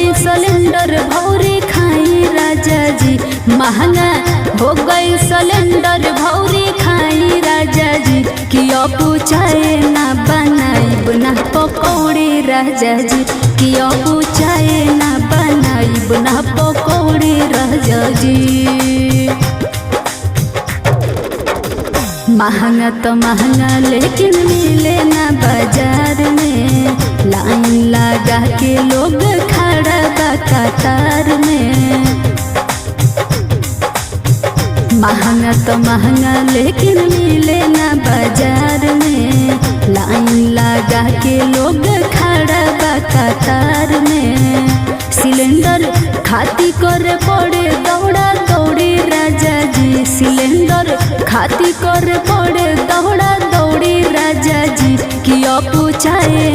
गई सिलेंडर भौरी खाई राजा जी, महंगा हो गई सिलेंडर भौरी खाई राजा जी। किया पूछाए ना बनाई ना पकौड़े राजा जी, किया पूछाए ना बनाई ना पकौड़े राजा जी। महंगा तो महंगा लेकिन मिले ना बाजार में, लाइन लगा के लोग खड़ा बा कतार में। महंगा तो महंगा लेकिन मिले ना बाजार में, लाइन लगा के लोग खड़ा बा कतार में। सिलेंडर खाती करे पड़े दौड़ा दौड़ी राजा जी, सिलेंडर खाती करे पड़े दौड़ा दौड़ी राजा जी। किया पूछाए